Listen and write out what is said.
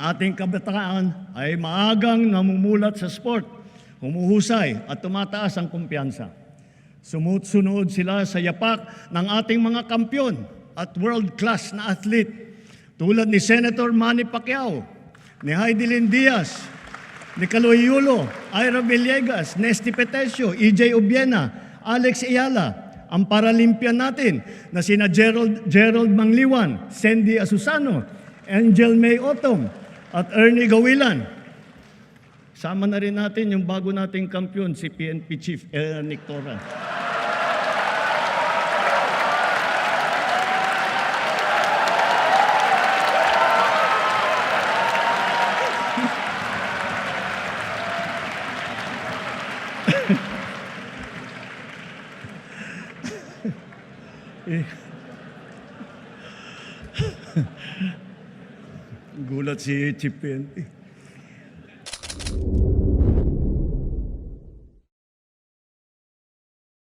ating kabataan ay maagang namumulat sa sport, humuhusay at tumataas ang kumpiyansa. Sumusunod sila sa yapak ng ating mga kampyon at world-class na athlete tulad ni Senator Manny Pacquiao, ni Heidelin Diaz, ni Kaloy Yulo, Ira Villegas, Nesty Petesio, EJ Obiena, Alex Ayala, ang Paralympian natin na sina Gerald Mangliwan, Sandy Asusano, Angel May Otom, at Ernie Gawilan. Sama na rin natin yung bago nating kampiyon, si PNP Chief Nick Torran. Gulat si Chief PNP.